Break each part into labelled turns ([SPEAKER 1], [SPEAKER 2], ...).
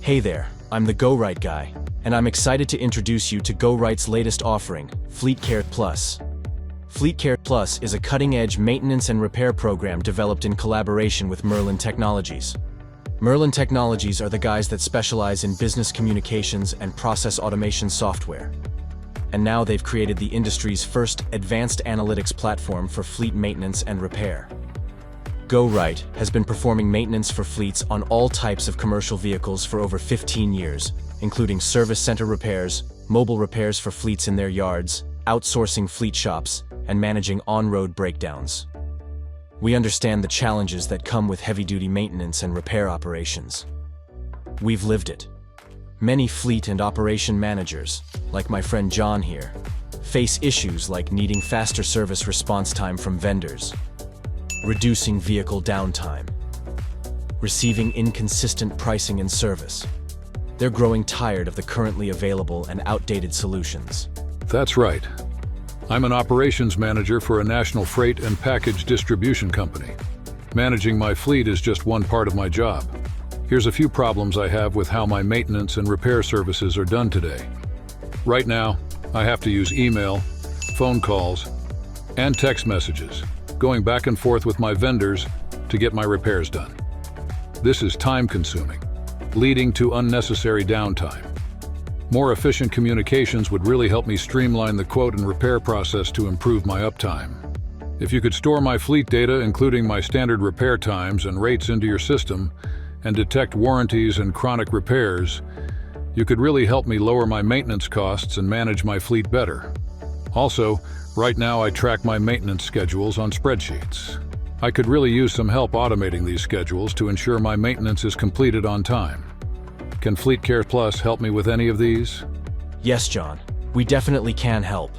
[SPEAKER 1] Hey there, I'm the GoRight guy, and I'm excited to introduce you to GoRight's latest offering, FleetCare Plus. FleetCare Plus is a cutting-edge maintenance and repair program developed in collaboration with Mirlin Technologies. Mirlin Technologies are the guys that specialize in business communications and process automation software. And now they've created the industry's first advanced analytics platform for fleet maintenance and repair. GoRight has been performing maintenance for fleets on all types of commercial vehicles for over 15 years, including service center repairs, mobile repairs for fleets in their yards, outsourcing fleet shops, and managing on-road breakdowns. We understand the challenges that come with heavy-duty maintenance and repair operations. We've lived it. Many fleet and operation managers, like my friend John here, face issues like needing faster service response time from vendors, reducing vehicle downtime, receiving inconsistent pricing and service. They're growing tired of the currently available and outdated solutions.
[SPEAKER 2] That's right. I'm an operations manager for a national freight and package distribution company. Managing my fleet is just one part of my job. Here's a few problems I have with how my maintenance and repair services are done today. Right now, I have to use email, phone calls, and text messages, going back and forth with my vendors to get my repairs done. This is time-consuming, leading to unnecessary downtime. More efficient communications would really help me streamline the quote and repair process to improve my uptime. If you could store my fleet data, including my standard repair times and rates, into your system and detect warranties and chronic repairs, you could really help me lower my maintenance costs and manage my fleet better. Also, right now I track my maintenance schedules on spreadsheets. I could really use some help automating these schedules to ensure my maintenance is completed on time. Can FleetCare Plus help me with any of these?
[SPEAKER 1] Yes, John, we definitely can help.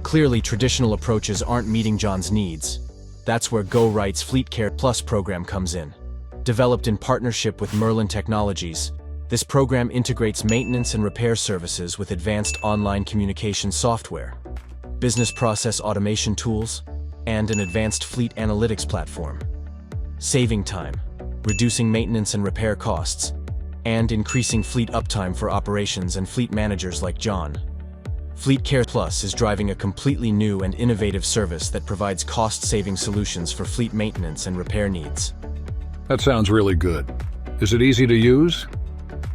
[SPEAKER 1] Clearly, traditional approaches aren't meeting John's needs. That's where GoRight's FleetCare Plus program comes in. Developed in partnership with Mirlin Technologies, this program integrates maintenance and repair services with advanced online communication software, business process automation tools, and an advanced fleet analytics platform, saving time, reducing maintenance and repair costs, and increasing fleet uptime for operations and fleet managers like John. FleetCare Plus is driving a completely new and innovative service that provides cost-saving solutions for fleet maintenance and repair needs.
[SPEAKER 2] That sounds really good. Is it easy to use?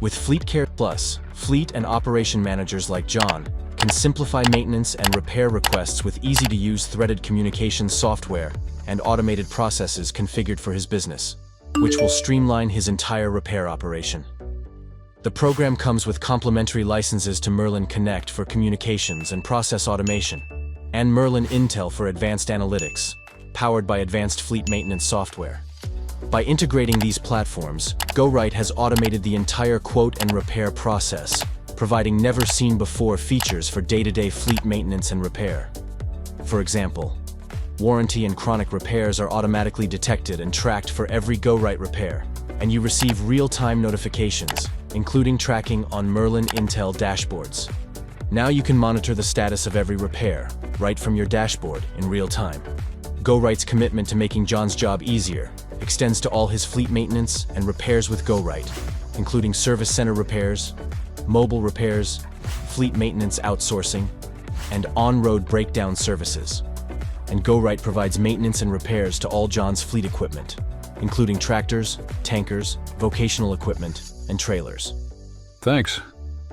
[SPEAKER 1] With FleetCare Plus, fleet and operation managers like John can simplify maintenance and repair requests with easy-to-use threaded communications software and automated processes configured for his business, which will streamline his entire repair operation. The program comes with complimentary licenses to Mirlin Connect for communications and process automation, and Mirlin Intel for advanced analytics, powered by advanced fleet maintenance software. By integrating these platforms, GoRight has automated the entire quote and repair process, providing never-seen-before features for day-to-day fleet maintenance and repair. For example, warranty and chronic repairs are automatically detected and tracked for every GoRight repair, and you receive real-time notifications, including tracking on Mirlin Intel dashboards. Now you can monitor the status of every repair, right from your dashboard in real time. GoRight's commitment to making John's job easier extends to all his fleet maintenance and repairs with GoRight, including service center repairs, mobile repairs, fleet maintenance outsourcing, and on-road breakdown services. And GoRight provides maintenance and repairs to all John's fleet equipment, including tractors, tankers, vocational equipment, and trailers.
[SPEAKER 2] Thanks.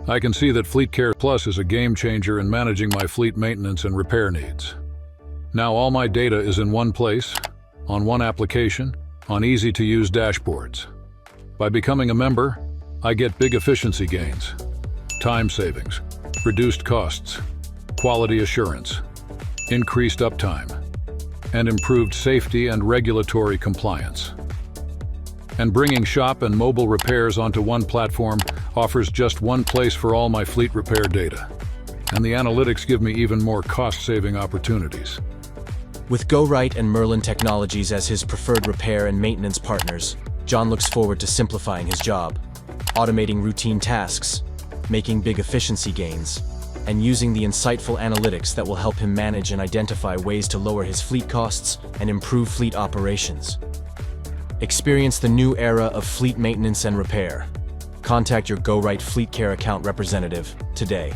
[SPEAKER 2] I can see that FleetCare Plus is a game changer in managing my fleet maintenance and repair needs. Now all my data is in one place, on one application, on easy-to-use dashboards. By becoming a member, I get big efficiency gains, time savings, reduced costs, quality assurance, increased uptime, and improved safety and regulatory compliance. And bringing shop and mobile repairs onto one platform offers just one place for all my fleet repair data. And the analytics give me even more cost-saving opportunities.
[SPEAKER 1] With GoRight and Mirlin Technologies as his preferred repair and maintenance partners, John looks forward to simplifying his job, automating routine tasks, making big efficiency gains, and using the insightful analytics that will help him manage and identify ways to lower his fleet costs and improve fleet operations. Experience the new era of fleet maintenance and repair. Contact your GoRight FleetCare account representative today.